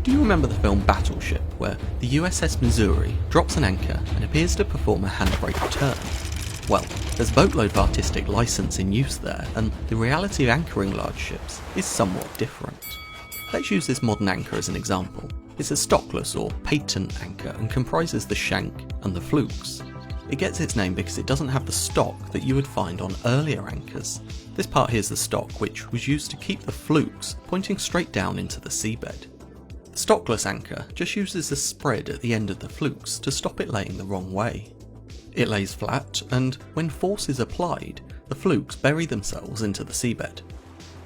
Do you remember the film Battleship, where the USS Missouri drops an anchor and appears to perform a handbrake turn? Well, there's a boatload of artistic license in use there, and the reality of anchoring large ships is somewhat different. Let's use this modern anchor as an example. It's a stockless or patent anchor and comprises the shank and the flukes. It gets its name because it doesn't have the stock that you would find on earlier anchors. This part here is the stock, which was used to keep the flukes pointing straight down into the seabed. The stockless anchor just uses a spread at the end of the flukes to stop it laying the wrong way. It lays flat, and when force is applied, the flukes bury themselves into the seabed.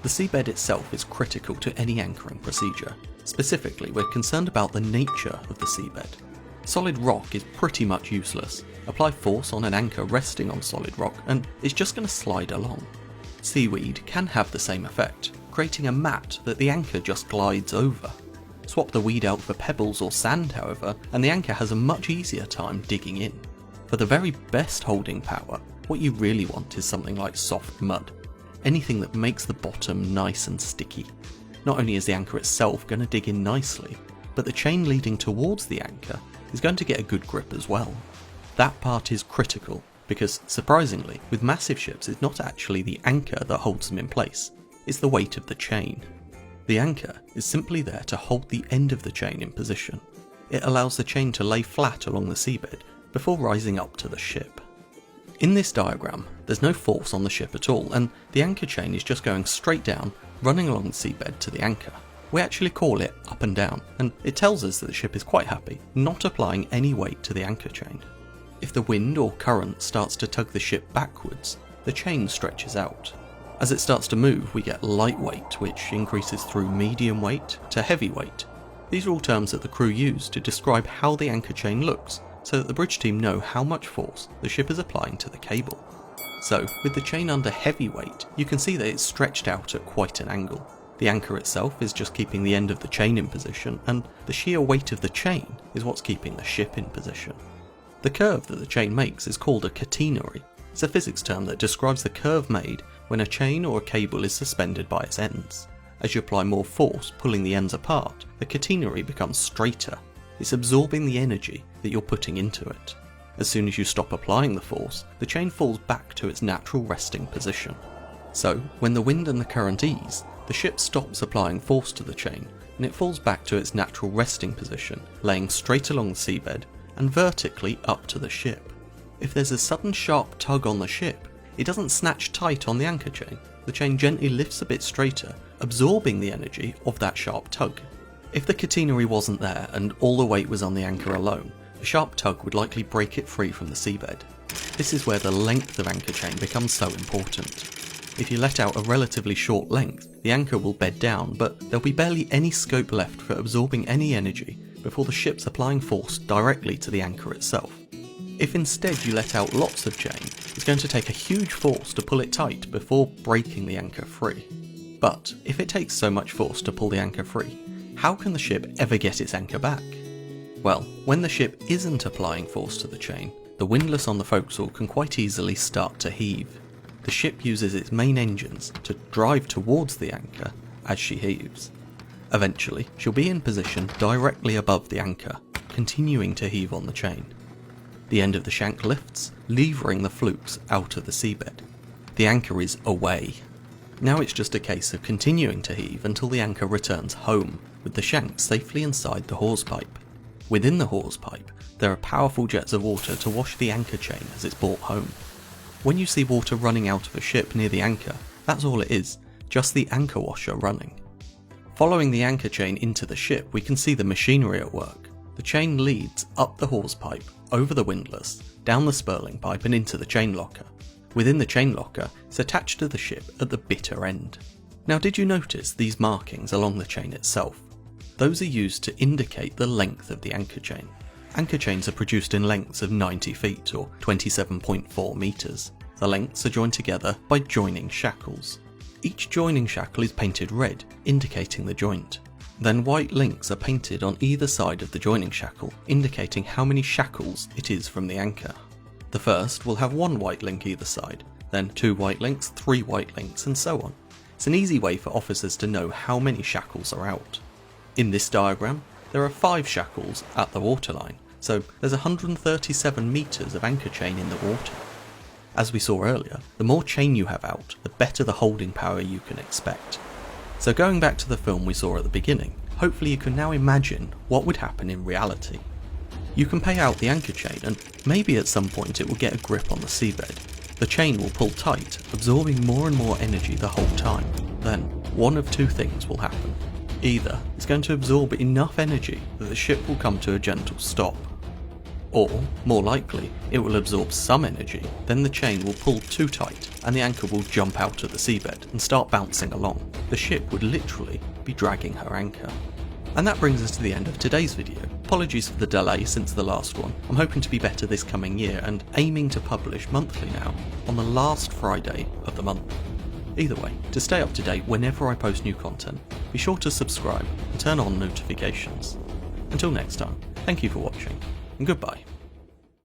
The seabed itself is critical to any anchoring procedure. Specifically, we're concerned about the nature of the seabed. Solid rock is pretty much useless. Apply force on an anchor resting on solid rock and it's just going to slide along. Seaweed can have the same effect, creating a mat that the anchor just glides over. Swap the weed out for pebbles or sand, however, and the anchor has a much easier time digging in. For the very best holding power, what you really want is something like soft mud. Anything that makes the bottom nice and sticky. Not only is the anchor itself going to dig in nicely, but the chain leading towards the anchor is going to get a good grip as well. That part is critical, because surprisingly, with massive ships it's not actually the anchor that holds them in place, it's the weight of the chain. The anchor is simply there to hold the end of the chain in position. It allows the chain to lay flat along the seabed before rising up to the ship. In this diagram, there's no force on the ship at all, and the anchor chain is just going straight down, running along the seabed to the anchor. We actually call it up and down, and it tells us that the ship is quite happy, not applying any weight to the anchor chain. If the wind or current starts to tug the ship backwards, the chain stretches out. As it starts to move, we get light weight, which increases through medium weight to heavy weight. These are all terms that the crew use to describe how the anchor chain looks, so that the bridge team know how much force the ship is applying to the cable. So, with the chain under heavy weight, you can see that it's stretched out at quite an angle. The anchor itself is just keeping the end of the chain in position, and the sheer weight of the chain is what's keeping the ship in position. The curve that the chain makes is called a catenary. It's a physics term that describes the curve made when a chain or a cable is suspended by its ends. As you apply more force pulling the ends apart, the catenary becomes straighter. It's absorbing the energy that you're putting into it. As soon as you stop applying the force, the chain falls back to its natural resting position. So, when the wind and the current ease, the ship stops applying force to the chain, and it falls back to its natural resting position, laying straight along the seabed and vertically up to the ship. If there's a sudden sharp tug on the ship, it doesn't snatch tight on the anchor chain. The chain gently lifts a bit straighter, absorbing the energy of that sharp tug. If the catenary wasn't there and all the weight was on the anchor alone, a sharp tug would likely break it free from the seabed. This is where the length of anchor chain becomes so important. If you let out a relatively short length, the anchor will bed down, but there'll be barely any scope left for absorbing any energy before the ship's applying force directly to the anchor itself. If instead you let out lots of chain, it's going to take a huge force to pull it tight before breaking the anchor free. But if it takes so much force to pull the anchor free, how can the ship ever get its anchor back? Well, when the ship isn't applying force to the chain, the windlass on the forecastle can quite easily start to heave. The ship uses its main engines to drive towards the anchor as she heaves. Eventually, she'll be in position directly above the anchor, continuing to heave on the chain. The end of the shank lifts, levering the flukes out of the seabed. The anchor is away. Now it's just a case of continuing to heave until the anchor returns home, with the shank safely inside the hawse pipe. Within the hawse pipe, there are powerful jets of water to wash the anchor chain as it's brought home. When you see water running out of a ship near the anchor, that's all it is, just the anchor washer running. Following the anchor chain into the ship, we can see the machinery at work. The chain leads up the hawse pipe, over the windlass, down the spurling pipe and into the chain locker. Within the chain locker, it's attached to the ship at the bitter end. Now, did you notice these markings along the chain itself? Those are used to indicate the length of the anchor chain. Anchor chains are produced in lengths of 90 feet or 27.4 meters. The lengths are joined together by joining shackles. Each joining shackle is painted red, indicating the joint. Then white links are painted on either side of the joining shackle, indicating how many shackles it is from the anchor. The first will have one white link either side, then 2 white links, 3 white links, and so on. It's an easy way for officers to know how many shackles are out. In this diagram, there are 5 shackles at the waterline, so there's 137 metres of anchor chain in the water. As we saw earlier, the more chain you have out, the better the holding power you can expect. So going back to the film we saw at the beginning, hopefully you can now imagine what would happen in reality. You can pay out the anchor chain and maybe at some point it will get a grip on the seabed. The chain will pull tight, absorbing more and more energy the whole time. Then, one of 2 things will happen. Either it's going to absorb enough energy that the ship will come to a gentle stop, or, more likely, it will absorb some energy, then the chain will pull too tight and the anchor will jump out of the seabed and start bouncing along. The ship would literally be dragging her anchor. And that brings us to the end of today's video. Apologies for the delay since the last one. I'm hoping to be better this coming year and aiming to publish monthly now, on the last Friday of the month. Either way, to stay up to date whenever I post new content, be sure to subscribe and turn on notifications. Until next time, thank you for watching, and goodbye.